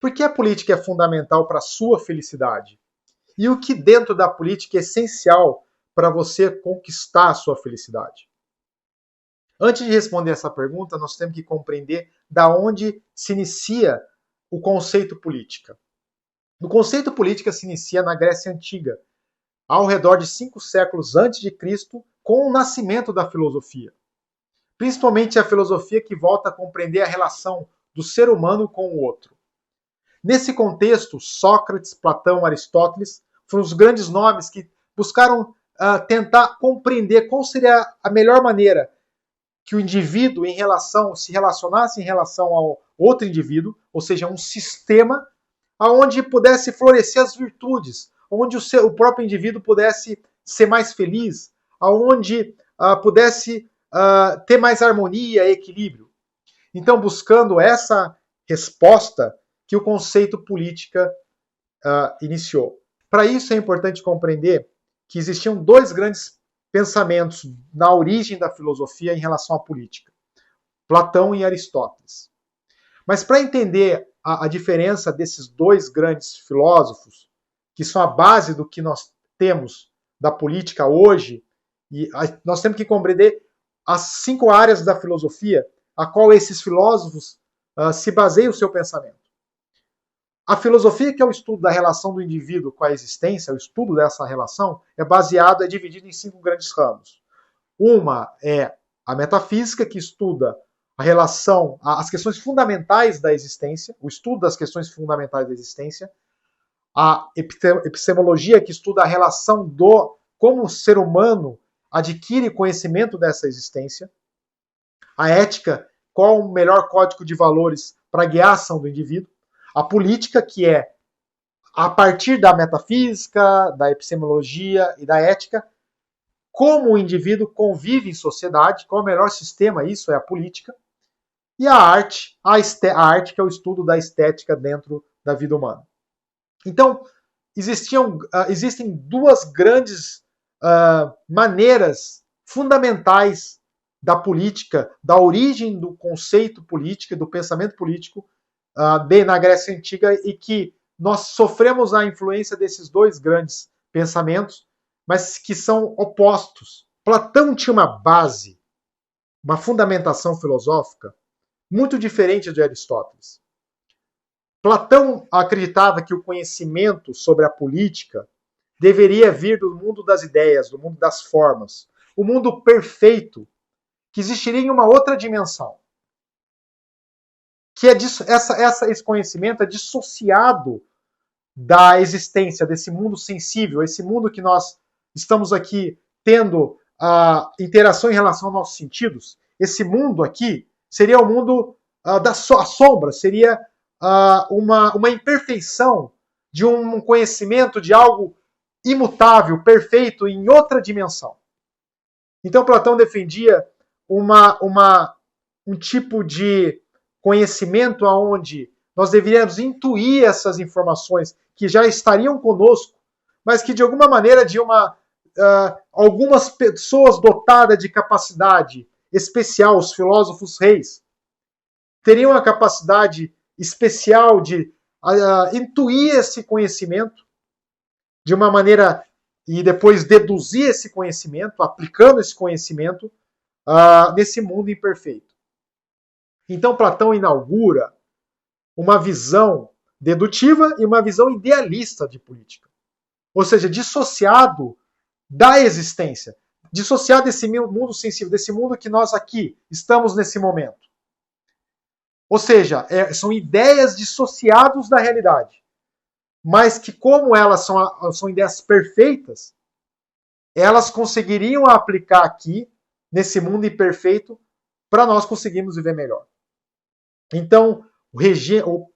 Por que a política é fundamental para a sua felicidade? E o que dentro da política é essencial para você conquistar a sua felicidade? Antes de responder essa pergunta, nós temos que compreender da onde se inicia o conceito política. O conceito política se inicia na Grécia Antiga, ao redor de 5 séculos antes de Cristo, com o nascimento da filosofia. Principalmente a filosofia que volta a compreender a relação do ser humano com o outro. Nesse contexto, Sócrates, Platão, Aristóteles foram os grandes nomes que buscaram tentar compreender qual seria a melhor maneira que o indivíduo se relacionasse em relação ao outro indivíduo, ou seja, um sistema onde pudesse florescer as virtudes, onde o próprio indivíduo pudesse ser mais feliz, onde pudesse ter mais harmonia e equilíbrio. Então, buscando essa resposta que o conceito política iniciou. Para isso é importante compreender que existiam dois grandes pensamentos na origem da filosofia em relação à política: Platão e Aristóteles. Mas para entender a diferença desses dois grandes filósofos, que são a base do que nós temos da política hoje, nós temos que compreender as 5 áreas da filosofia a qual esses filósofos se baseiam o seu pensamento. A filosofia, que é o estudo da relação do indivíduo com a existência, o estudo dessa relação, é dividido em 5 grandes ramos. Uma é a metafísica, que estuda a relação, as questões fundamentais da existência, o estudo das questões fundamentais da existência. A epistemologia, que estuda a relação do como o ser humano adquire conhecimento dessa existência. A ética, qual o melhor código de valores para guiar a ação do indivíduo. A política, que é, a partir da metafísica, da epistemologia e da ética, como o indivíduo convive em sociedade, qual é o melhor sistema, isso é a política. E a arte, que é o estudo da estética dentro da vida humana. Então, existem 2 grandes maneiras fundamentais da política, da origem do conceito político, do pensamento político, na Grécia Antiga, e que nós sofremos a influência desses 2 grandes pensamentos, mas que são opostos. Platão tinha uma base, uma fundamentação filosófica muito diferente de Aristóteles. Platão acreditava que o conhecimento sobre a política deveria vir do mundo das ideias, do mundo das formas, o mundo perfeito, que existiria em uma outra dimensão. Que esse conhecimento é dissociado da existência desse mundo sensível, esse mundo que nós estamos aqui tendo interação em relação aos nossos sentidos. Esse mundo aqui seria o mundo da sombra, seria uma imperfeição de um conhecimento de algo imutável, perfeito, em outra dimensão. Então Platão defendia um tipo de conhecimento onde nós deveríamos intuir essas informações que já estariam conosco, mas que de alguma maneira algumas pessoas dotadas de capacidade especial, os filósofos reis, teriam a capacidade especial de intuir esse conhecimento de uma maneira e depois deduzir esse conhecimento, aplicando esse conhecimento nesse mundo imperfeito. Então Platão inaugura uma visão dedutiva e uma visão idealista de política. Ou seja, dissociado da existência, dissociado desse mundo sensível, desse mundo que nós aqui estamos nesse momento. Ou seja, são ideias dissociadas da realidade, mas que, como elas são ideias perfeitas, elas conseguiriam aplicar aqui, nesse mundo imperfeito, para nós conseguirmos viver melhor. Então,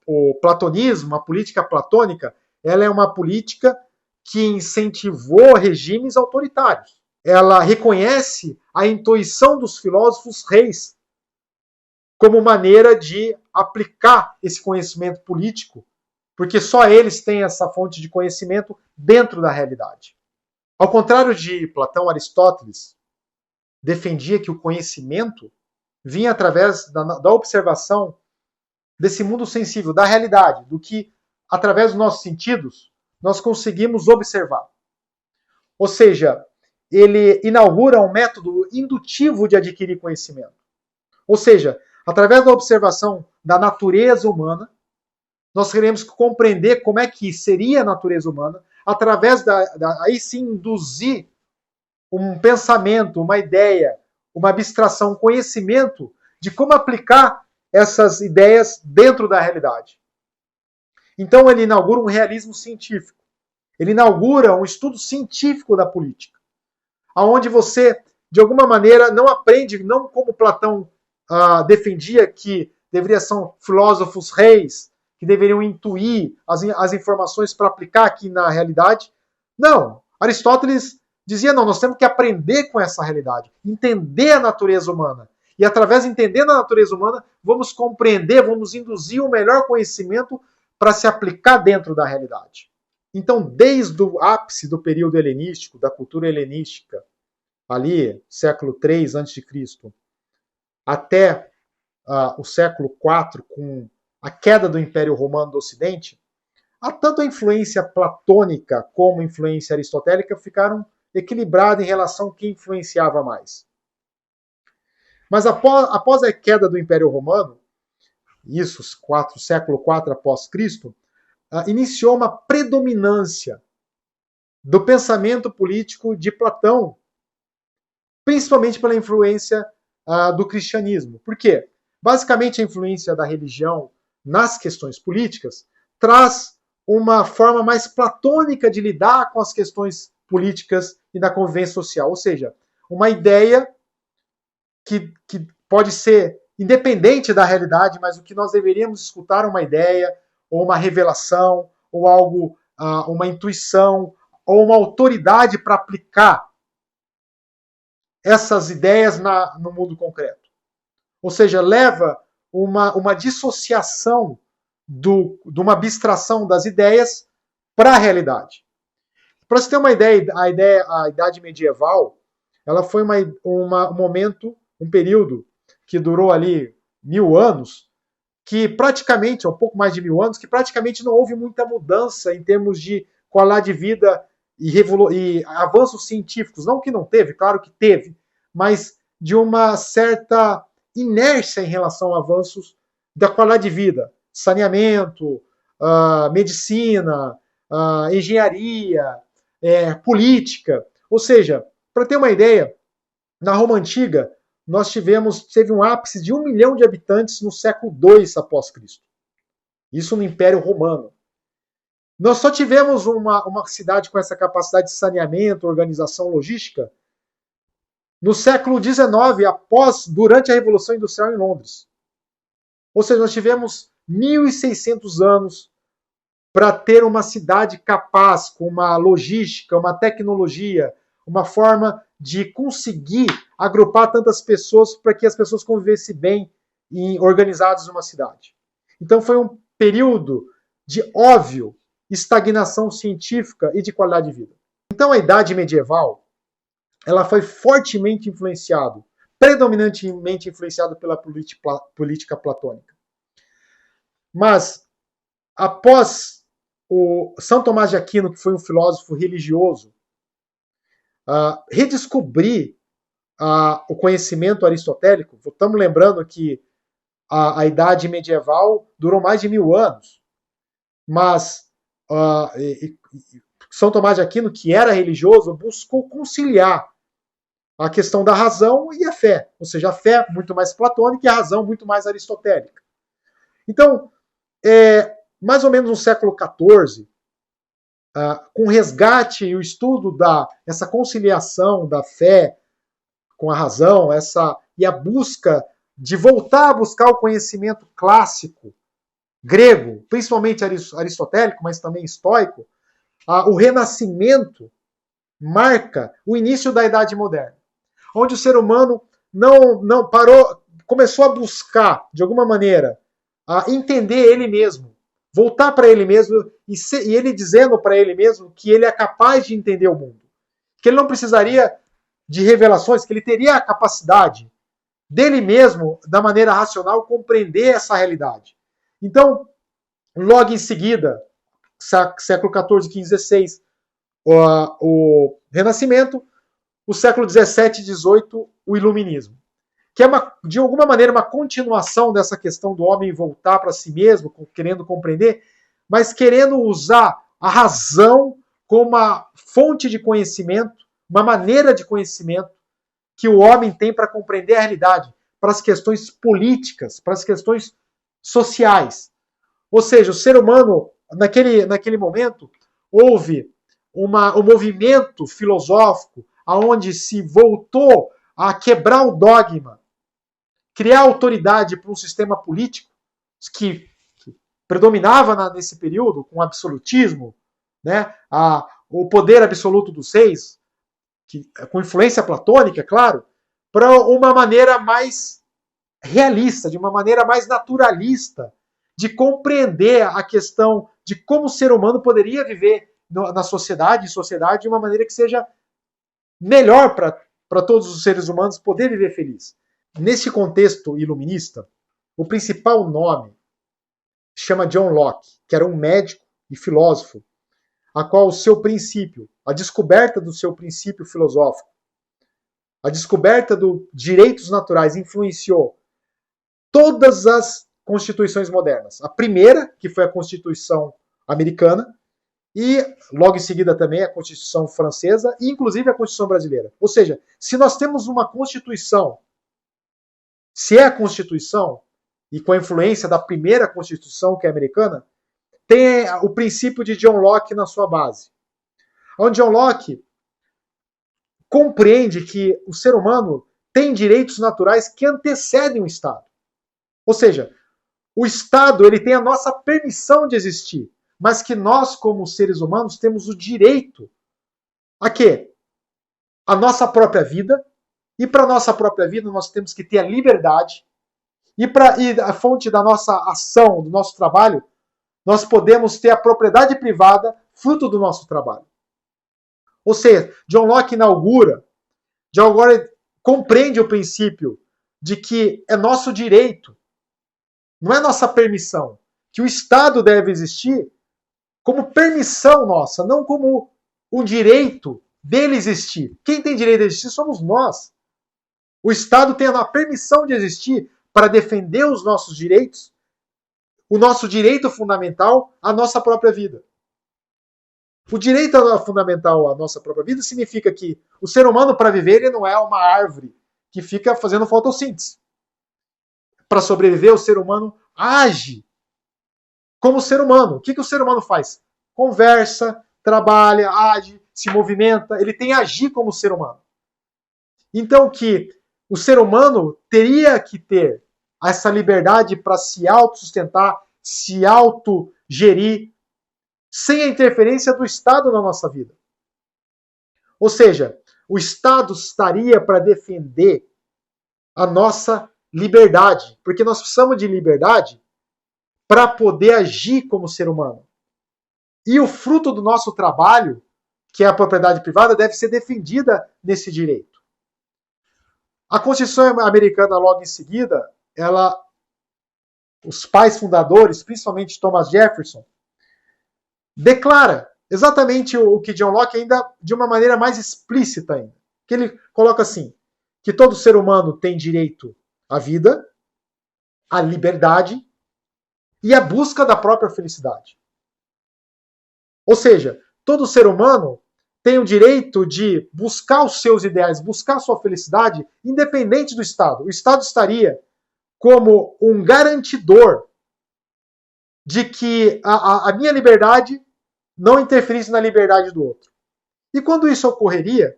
o platonismo, a política platônica, ela é uma política que incentivou regimes autoritários. Ela reconhece a intuição dos filósofos reis como maneira de aplicar esse conhecimento político, porque só eles têm essa fonte de conhecimento dentro da realidade. Ao contrário de Platão, Aristóteles defendia que o conhecimento vinha através da observação desse mundo sensível, da realidade, do que, através dos nossos sentidos, nós conseguimos observar. Ou seja, ele inaugura um método indutivo de adquirir conhecimento. Ou seja, através da observação da natureza humana, nós queremos compreender como é que seria a natureza humana, através aí sim induzir um pensamento, uma ideia, uma abstração, um conhecimento de como aplicar essas ideias dentro da realidade. Então ele inaugura um realismo científico. Ele inaugura um estudo científico da política, onde você, de alguma maneira, não aprende, não como Platão defendia que deveriam ser filósofos reis, que deveriam intuir as informações para aplicar aqui na realidade. Não, Aristóteles dizia, não, nós temos que aprender com essa realidade, entender a natureza humana. E através de entender a natureza humana, vamos compreender, vamos induzir o melhor conhecimento para se aplicar dentro da realidade. Então, desde o ápice do período helenístico, da cultura helenística, ali, século III a.C., até o século IV, com a queda do Império Romano do Ocidente, tanto a influência platônica como a influência aristotélica ficaram equilibradas em relação a quem influenciava mais. Mas após a queda do Império Romano, isso, século IV após Cristo, iniciou uma predominância do pensamento político de Platão, principalmente pela influência do cristianismo. Por quê? Basicamente, a influência da religião nas questões políticas traz uma forma mais platônica de lidar com as questões políticas e da convivência social. Ou seja, uma ideia que pode ser independente da realidade, mas o que nós deveríamos escutar uma ideia, ou uma revelação, ou algo, uma intuição, ou uma autoridade para aplicar essas ideias no mundo concreto. Ou seja, leva uma dissociação de uma abstração das ideias para a realidade. Para você ter uma ideia, a Idade Medieval, ela foi um momento, um período que durou ali 1000 anos, que praticamente, um pouco mais de 1000 anos, que praticamente não houve muita mudança em termos de qualidade de vida e avanços científicos. Não que não teve, claro que teve, mas de uma certa inércia em relação a avanços da qualidade de vida. Saneamento, medicina, engenharia, política. Ou seja, para ter uma ideia, na Roma Antiga, teve um ápice de 1 milhão de habitantes no século II após Cristo. Isso no Império Romano. Nós só tivemos uma cidade com essa capacidade de saneamento, organização, logística, no século XIX, durante a Revolução Industrial em Londres. Ou seja, nós tivemos 1.600 anos para ter uma cidade capaz, com uma logística, uma tecnologia, uma forma de conseguir agrupar tantas pessoas para que as pessoas convivessem bem e organizadas numa cidade. Então foi um período de óbvio estagnação científica e de qualidade de vida. Então a Idade Medieval, ela foi fortemente influenciada, predominantemente influenciada pela política platônica. Mas após o São Tomás de Aquino, que foi um filósofo religioso, redescobrir o conhecimento aristotélico, estamos lembrando que a Idade Medieval durou mais de 1000 anos, mas São Tomás de Aquino, que era religioso, buscou conciliar a questão da razão e a fé, ou seja, a fé muito mais platônica e a razão muito mais aristotélica. Então, mais ou menos no século XIV, com o resgate e o estudo essa conciliação da fé com a razão, e a busca de voltar a buscar o conhecimento clássico grego, principalmente aristotélico, mas também estoico, o Renascimento marca o início da Idade Moderna, onde o ser humano não parou, começou a buscar, de alguma maneira, a entender ele mesmo, voltar para ele mesmo e ele dizendo para ele mesmo que ele é capaz de entender o mundo, que ele não precisaria de revelações, que ele teria a capacidade dele mesmo, da maneira racional, compreender essa realidade. Então, logo em seguida, século XIV, XV, XVI, o Renascimento, o século XVII e XVIII, o Iluminismo. Que é, de alguma maneira, uma continuação dessa questão do homem voltar para si mesmo, querendo compreender, mas querendo usar a razão como uma fonte de conhecimento, uma maneira de conhecimento que o homem tem para compreender a realidade, para as questões políticas, para as questões sociais. Ou seja, o ser humano, naquele momento, houve um movimento filosófico onde se voltou a quebrar o dogma, criar autoridade para um sistema político que predominava nesse período, com o absolutismo, né, o poder absoluto dos reis, com influência platônica, claro, para uma maneira mais realista, de uma maneira mais naturalista, de compreender a questão de como o ser humano poderia viver na sociedade, de uma maneira que seja melhor para todos os seres humanos poder viver feliz. Nesse contexto iluminista, o principal nome chama John Locke, que era um médico e filósofo, a qual o seu princípio, a descoberta do seu princípio filosófico, a descoberta dos direitos naturais influenciou todas as constituições modernas. A primeira, que foi a Constituição americana, e logo em seguida também a Constituição francesa e inclusive a Constituição brasileira. Ou seja, se nós temos uma Constituição, se é a Constituição, e com a influência da primeira Constituição, que é americana, tem o princípio de John Locke na sua base. Onde John Locke compreende que o ser humano tem direitos naturais que antecedem o Estado. Ou seja, o Estado ele tem a nossa permissão de existir, mas que nós, como seres humanos, temos o direito a quê? A nossa própria vida, e para a nossa própria vida nós temos que ter a liberdade, e a fonte da nossa ação, do nosso trabalho, nós podemos ter a propriedade privada fruto do nosso trabalho. Ou seja, John Locke compreende o princípio de que é nosso direito, não é nossa permissão, que o Estado deve existir como permissão nossa, não como o direito dele existir. Quem tem direito de existir somos nós. O Estado tem a permissão de existir para defender os nossos direitos, o nosso direito fundamental à nossa própria vida. O direito fundamental à nossa própria vida significa que o ser humano, para viver, ele não é uma árvore que fica fazendo fotossíntese. Para sobreviver, o ser humano age como ser humano. O que o ser humano faz? Conversa, trabalha, age, se movimenta. Ele tem que agir como ser humano. Então, que o ser humano teria que ter essa liberdade para se autossustentar, se autogerir, sem a interferência do Estado na nossa vida. Ou seja, o Estado estaria para defender a nossa liberdade, porque nós precisamos de liberdade para poder agir como ser humano. E o fruto do nosso trabalho, que é a propriedade privada, deve ser defendida nesse direito. A Constituição americana, logo em seguida, os pais fundadores, principalmente Thomas Jefferson, declara exatamente o que John Locke, ainda de uma maneira mais explícita ainda. Que ele coloca assim, que todo ser humano tem direito à vida, à liberdade e à busca da própria felicidade. Ou seja, todo ser humano tem o direito de buscar os seus ideais, buscar a sua felicidade, independente do Estado. O Estado estaria como um garantidor de que a minha liberdade não interferisse na liberdade do outro. E quando isso ocorreria,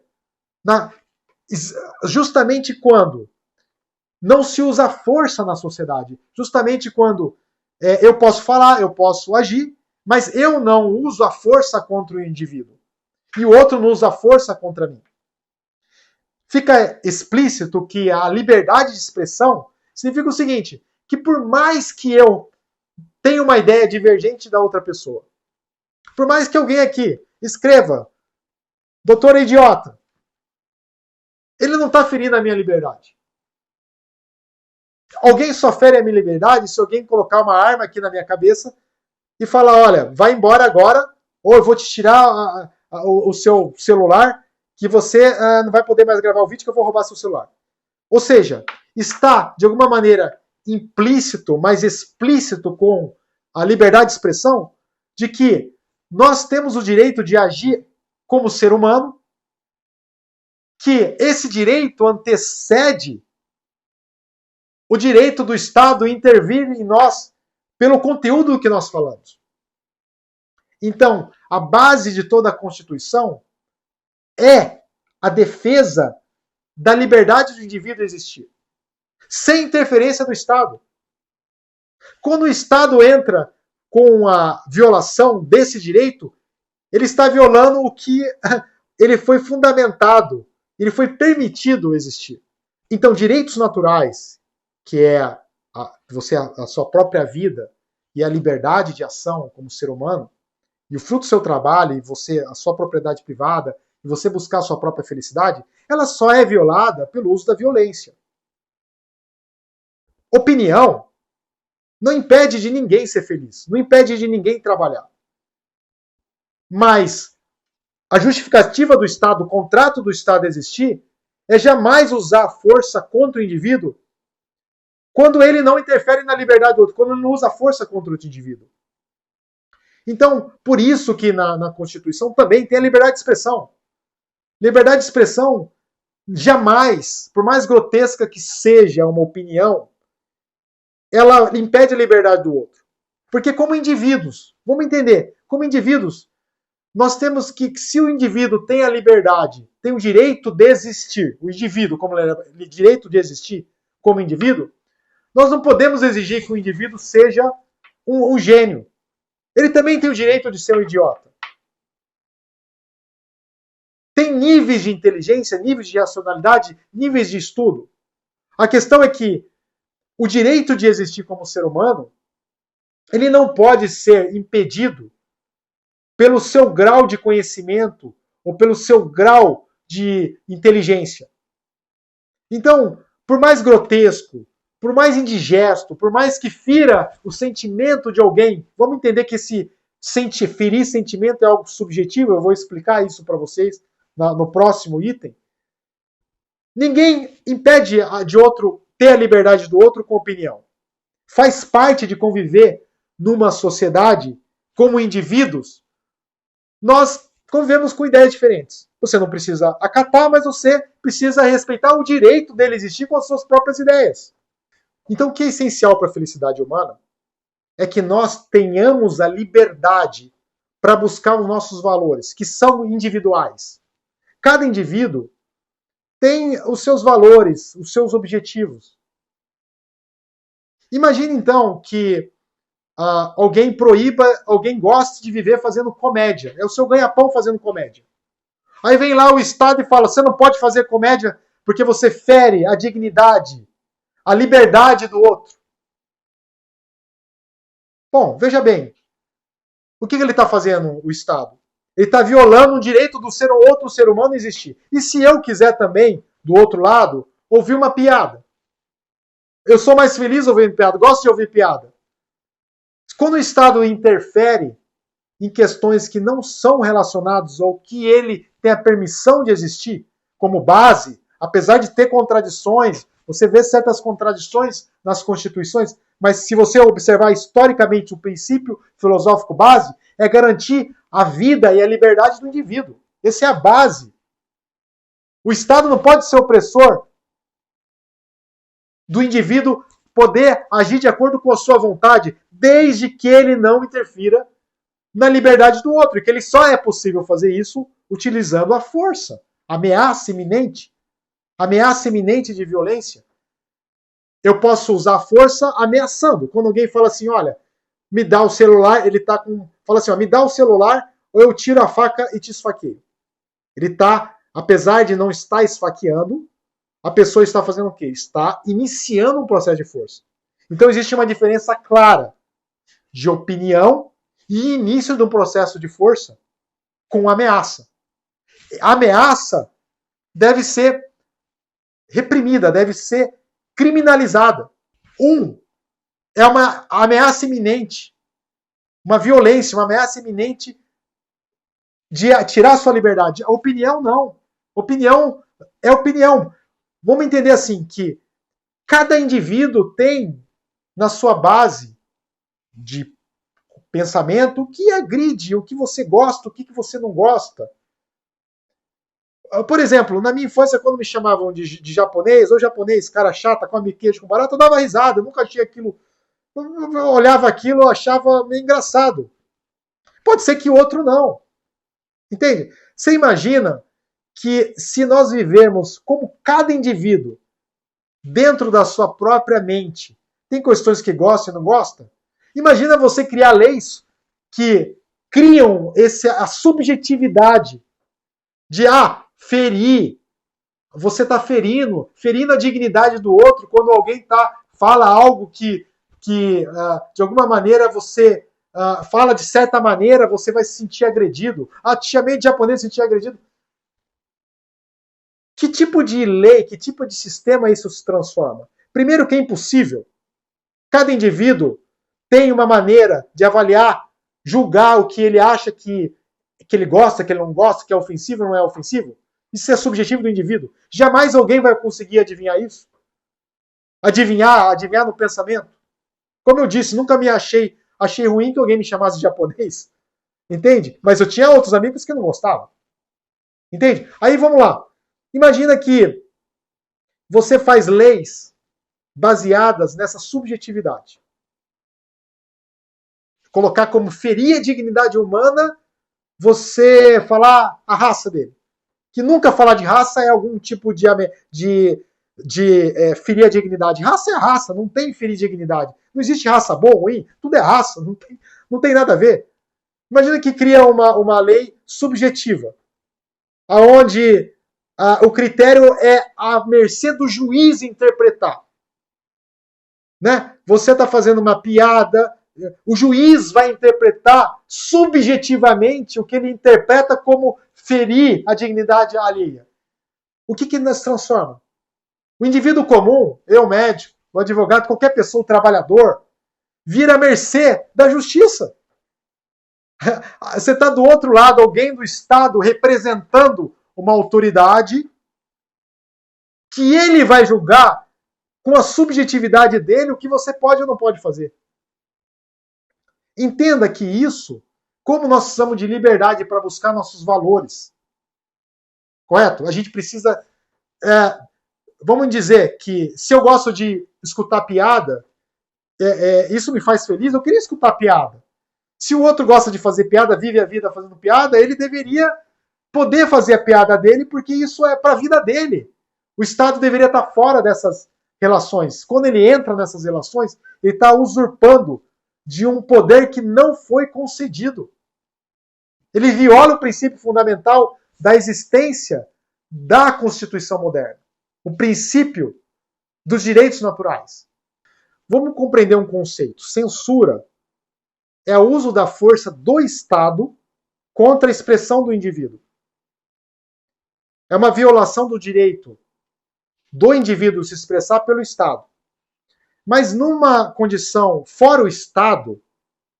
justamente quando não se usa força na sociedade, justamente quando eu posso falar, eu posso agir, mas eu não uso a força contra o indivíduo. E o outro não usa a força contra mim. Fica explícito que a liberdade de expressão significa o seguinte, que por mais que eu tenha uma ideia divergente da outra pessoa, por mais que alguém aqui escreva, doutor é idiota, ele não está ferindo a minha liberdade. Alguém só fere a minha liberdade se alguém colocar uma arma aqui na minha cabeça e falar, olha, vai embora agora, ou eu vou te tirar o seu celular, que você não vai poder mais gravar o vídeo, que eu vou roubar seu celular. Ou seja, está, de alguma maneira, implícito, mas explícito com a liberdade de expressão, de que nós temos o direito de agir como ser humano, que esse direito antecede o direito do Estado intervir em nós pelo conteúdo que nós falamos. Então, a base de toda a Constituição é a defesa da liberdade do indivíduo existir, sem interferência do Estado. Quando o Estado entra com a violação desse direito, ele está violando o que ele foi fundamentado, ele foi permitido existir. Então, direitos naturais, que é a sua própria vida e a liberdade de ação como ser humano, e o fruto do seu trabalho, e você, a sua propriedade privada, e você buscar a sua própria felicidade, ela só é violada pelo uso da violência. Opinião não impede de ninguém ser feliz, não impede de ninguém trabalhar. Mas a justificativa do Estado, o contrato do Estado existir, é jamais usar a força contra o indivíduo quando ele não interfere na liberdade do outro, quando ele não usa a força contra o outro indivíduo. Então, por isso que na Constituição também tem a liberdade de expressão. Liberdade de expressão jamais, por mais grotesca que seja uma opinião, ela impede a liberdade do outro. Porque como indivíduos, vamos entender, como indivíduos, nós temos que, se o indivíduo tem a liberdade, tem o direito de existir, o indivíduo, como direito de existir como indivíduo, nós não podemos exigir que o indivíduo seja um gênio. Ele também tem o direito de ser um idiota. Tem níveis de inteligência, níveis de racionalidade, níveis de estudo. A questão é que o direito de existir como ser humano, ele não pode ser impedido pelo seu grau de conhecimento ou pelo seu grau de inteligência. Então, por mais grotesco, por mais indigesto, por mais que fira o sentimento de alguém, vamos entender que esse ferir sentimento é algo subjetivo, eu vou explicar isso para vocês no próximo item. Ninguém impede de outro ter a liberdade do outro com opinião. Faz parte de conviver numa sociedade como indivíduos. Nós convivemos com ideias diferentes. Você não precisa acatar, mas você precisa respeitar o direito dele existir com as suas próprias ideias. Então, o que é essencial para a felicidade humana é que nós tenhamos a liberdade para buscar os nossos valores, que são individuais. Cada indivíduo tem os seus valores, os seus objetivos. Imagine então que alguém proíba, alguém goste de viver fazendo comédia. É o seu ganha-pão fazendo comédia. Aí vem lá o Estado e fala, você não pode fazer comédia porque você fere a dignidade, a liberdade do outro. Bom, veja bem, o que ele está fazendo, o Estado? Ele está violando o direito do outro ser humano existir. E se eu quiser também, do outro lado, ouvir uma piada? Eu sou mais feliz ouvindo piada, gosto de ouvir piada. Quando o Estado interfere em questões que não são relacionadas ou que ele tem a permissão de existir como base, apesar de ter contradições, você vê certas contradições nas constituições, mas se você observar historicamente o princípio filosófico base, é garantir a vida e a liberdade do indivíduo. Essa é a base. O Estado não pode ser opressor do indivíduo poder agir de acordo com a sua vontade, desde que ele não interfira na liberdade do outro, e que ele só é possível fazer isso utilizando a força, ameaça iminente de violência. Eu posso usar a força ameaçando. Quando alguém fala assim, olha, me dá o celular, ele tá com, fala assim, ó, me dá o celular ou eu tiro a faca e te esfaqueio. Ele tá, apesar de não estar esfaqueando, a pessoa está fazendo o quê? Está iniciando um processo de força. Então existe uma diferença clara de opinião e início de um processo de força com ameaça. A ameaça deve ser reprimida, deve ser criminalizada. Um é uma ameaça iminente, uma violência, uma ameaça iminente de tirar sua liberdade. A opinião não. Opinião é opinião. Vamos entender assim que cada indivíduo tem na sua base de pensamento o que agride, o que você gosta, o que você não gosta. Por exemplo, na minha infância, quando me chamavam de japonês, ou japonês, cara chata, come queijo com barata, eu dava risada, eu nunca achei aquilo. Eu olhava aquilo, eu achava meio engraçado. Pode ser que o outro não. Entende? Você imagina que se nós vivemos como cada indivíduo, dentro da sua própria mente, tem questões que gosta e não gosta? Imagina você criar leis que criam a subjetividade de ferir. Você está ferindo a dignidade do outro quando alguém fala algo que de alguma maneira você fala de certa maneira, você vai se sentir agredido. Te chamei de japonês, se sentir agredido. Que tipo de lei, que tipo de sistema isso se transforma? Primeiro que é impossível. Cada indivíduo tem uma maneira de avaliar, julgar o que ele acha que ele gosta, que ele não gosta, que é ofensivo ou não é ofensivo. Isso é subjetivo do indivíduo. Jamais alguém vai conseguir adivinhar isso. Adivinhar no pensamento. Como eu disse, nunca me achei ruim que alguém me chamasse de japonês. Entende? Mas eu tinha outros amigos que não gostavam. Entende? Aí vamos lá. Imagina que você faz leis baseadas nessa subjetividade. Colocar como ferir a dignidade humana você falar a raça dele. Que nunca falar de raça é algum tipo de ferir a dignidade. Raça é raça, não tem ferir dignidade. Não existe raça boa ou ruim, tudo é raça, não tem nada a ver. Imagina que cria uma lei subjetiva, onde o critério é à mercê do juiz interpretar. Né? Você está fazendo uma piada, o juiz vai interpretar subjetivamente o que ele interpreta como ferir a dignidade alheia. O que nos transforma? O indivíduo comum, eu médico, o advogado, qualquer pessoa, o trabalhador, vira à mercê da justiça. Você está do outro lado, alguém do Estado representando uma autoridade que ele vai julgar com a subjetividade dele o que você pode ou não pode fazer. Entenda que isso, como nós precisamos de liberdade para buscar nossos valores, correto? A gente precisa... vamos dizer que se eu gosto de escutar piada, isso me faz feliz, eu queria escutar piada. Se o outro gosta de fazer piada, vive a vida fazendo piada, ele deveria poder fazer a piada dele, porque isso é para a vida dele. O Estado deveria estar fora dessas relações. Quando ele entra nessas relações, ele está usurpando de um poder que não foi concedido. Ele viola o princípio fundamental da existência da Constituição moderna. O princípio dos direitos naturais. Vamos compreender um conceito. Censura é o uso da força do Estado contra a expressão do indivíduo. É uma violação do direito do indivíduo se expressar pelo Estado. Mas numa condição fora o Estado,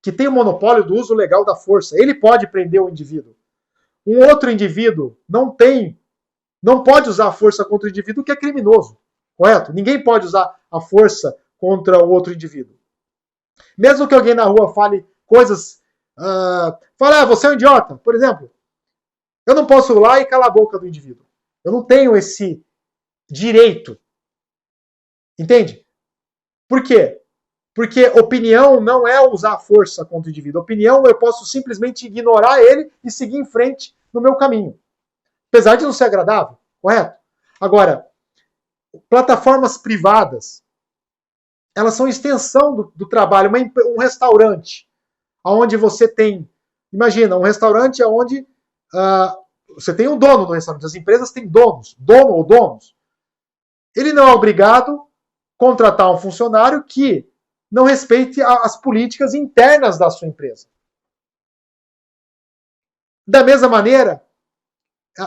que tem o monopólio do uso legal da força, ele pode prender o indivíduo. Um outro indivíduo não pode usar a força contra o indivíduo que é criminoso, correto? Ninguém pode usar a força contra o outro indivíduo. Mesmo que alguém na rua fale coisas, você é um idiota, por exemplo, eu não posso ir lá e calar a boca do indivíduo. Eu não tenho esse direito. Entende? Por quê? Porque opinião não é usar a força contra o indivíduo. Opinião eu posso simplesmente ignorar ele e seguir em frente no meu caminho. Apesar de não ser agradável, correto? Agora, plataformas privadas, elas são extensão do trabalho. Um restaurante, onde você tem, imagina, um restaurante onde você tem um dono do restaurante. As empresas têm dono ou donos. Ele não é obrigado a contratar um funcionário que não respeite as políticas internas da sua empresa. Da mesma maneira,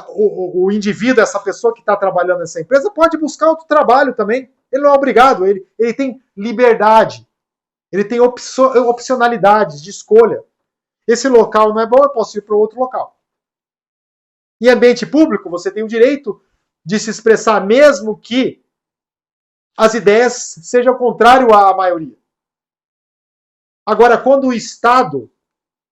o indivíduo, essa pessoa que está trabalhando nessa empresa, pode buscar outro trabalho também. Ele não é obrigado, ele tem liberdade. Ele tem opcionalidades de escolha. Esse local não é bom, eu posso ir para outro local. Em ambiente público, você tem o direito de se expressar, mesmo que as ideias sejam contrárias à maioria. Agora, quando o Estado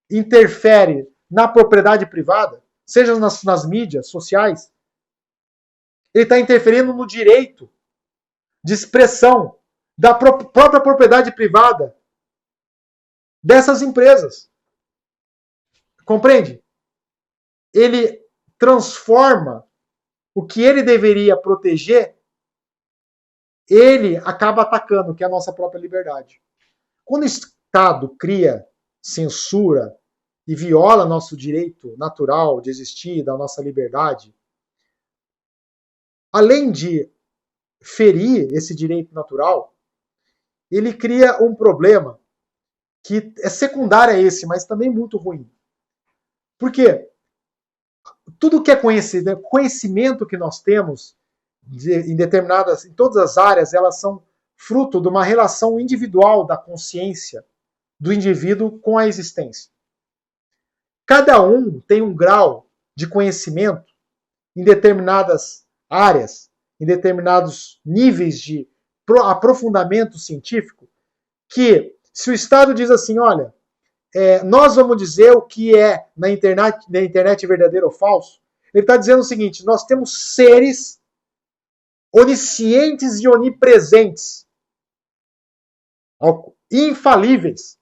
interfere na propriedade privada, seja nas mídias sociais, ele está interferindo no direito de expressão da própria propriedade privada dessas empresas. Compreende? Ele transforma o que ele deveria proteger, ele acaba atacando, que é a nossa própria liberdade. Quando o Estado cria censura e viola nosso direito natural de existir, da nossa liberdade, além de ferir esse direito natural, ele cria um problema que é secundário a esse, mas também muito ruim. Por quê? Tudo que é conhecimento que nós temos em todas as áreas, elas são fruto de uma relação individual da consciência do indivíduo com a existência. Cada um tem um grau de conhecimento em determinadas áreas, em determinados níveis de aprofundamento científico, que se o Estado diz assim, olha, nós vamos dizer o que é na internet verdadeiro ou falso, ele está dizendo o seguinte, nós temos seres oniscientes e onipresentes, infalíveis,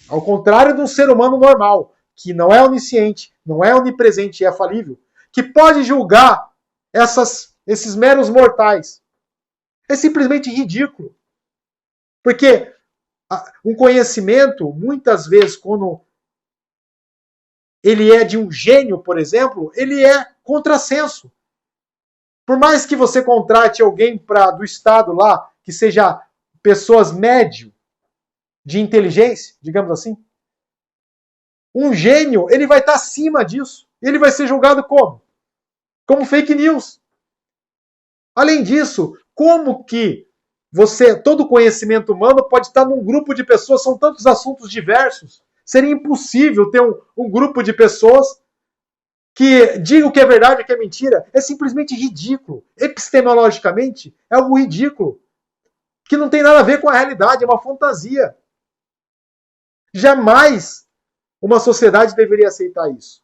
ao contrário de um ser humano normal, que não é onisciente, não é onipresente e é falível, que pode julgar esses meros mortais. É simplesmente ridículo. Porque um conhecimento, muitas vezes, quando ele é de um gênio, por exemplo, ele é contrassenso. Por mais que você contrate alguém do Estado lá, que seja pessoas médio de inteligência, digamos assim, um gênio, ele vai estar acima disso. Ele vai ser julgado como? Como fake news. Além disso, como que todo conhecimento humano pode estar num grupo de pessoas, são tantos assuntos diversos, seria impossível ter um grupo de pessoas que digam o que é verdade e o que é mentira. É simplesmente ridículo. Epistemologicamente, é algo ridículo, que não tem nada a ver com a realidade, é uma fantasia. Jamais uma sociedade deveria aceitar isso.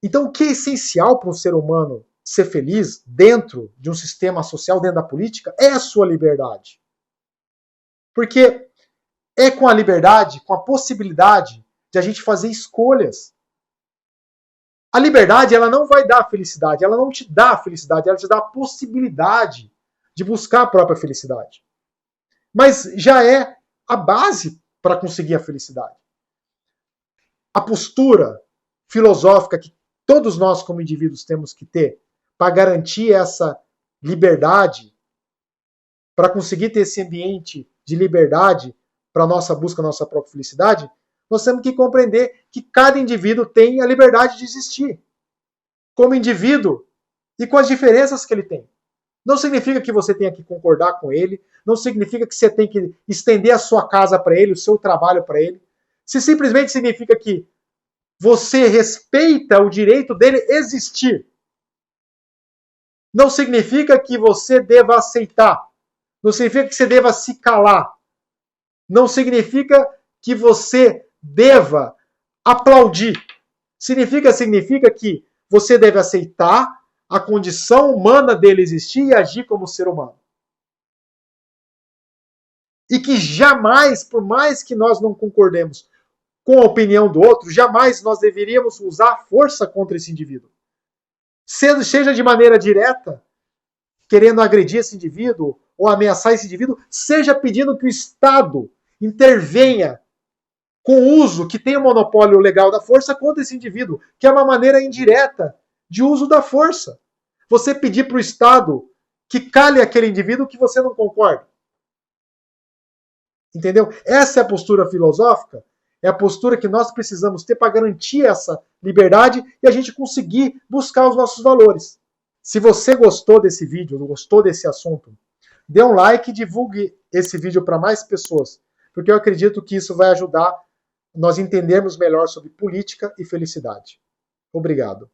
Então, o que é essencial para um ser humano ser feliz dentro de um sistema social, dentro da política, é a sua liberdade. Porque é com a liberdade, com a possibilidade de a gente fazer escolhas. A liberdade, ela não vai dar felicidade, ela não te dá felicidade, ela te dá a possibilidade de buscar a própria felicidade. Mas já é a base para conseguir a felicidade. A postura filosófica que todos nós como indivíduos temos que ter para garantir essa liberdade, para conseguir ter esse ambiente de liberdade para a nossa busca, a nossa própria felicidade, nós temos que compreender que cada indivíduo tem a liberdade de existir como indivíduo e com as diferenças que ele tem. Não significa que você tenha que concordar com ele, não significa que você tem que estender a sua casa para ele, o seu trabalho para ele. Se simplesmente significa que você respeita o direito dele existir. Não significa que você deva aceitar. Não significa que você deva se calar. Não significa que você deva aplaudir. Significa que você deve aceitar a condição humana dele existir e agir como ser humano. E que jamais, por mais que nós não concordemos com a opinião do outro, jamais nós deveríamos usar força contra esse indivíduo. Seja de maneira direta, querendo agredir esse indivíduo ou ameaçar esse indivíduo, seja pedindo que o Estado intervenha com o uso que tem o monopólio legal da força contra esse indivíduo, que é uma maneira indireta de uso da força. Você pedir para o Estado que cale aquele indivíduo que você não concorda. Entendeu? Essa é a postura filosófica, é a postura que nós precisamos ter para garantir essa liberdade e a gente conseguir buscar os nossos valores. Se você gostou desse vídeo, gostou desse assunto, dê um like e divulgue esse vídeo para mais pessoas, porque eu acredito que isso vai ajudar nós entendermos melhor sobre política e felicidade. Obrigado.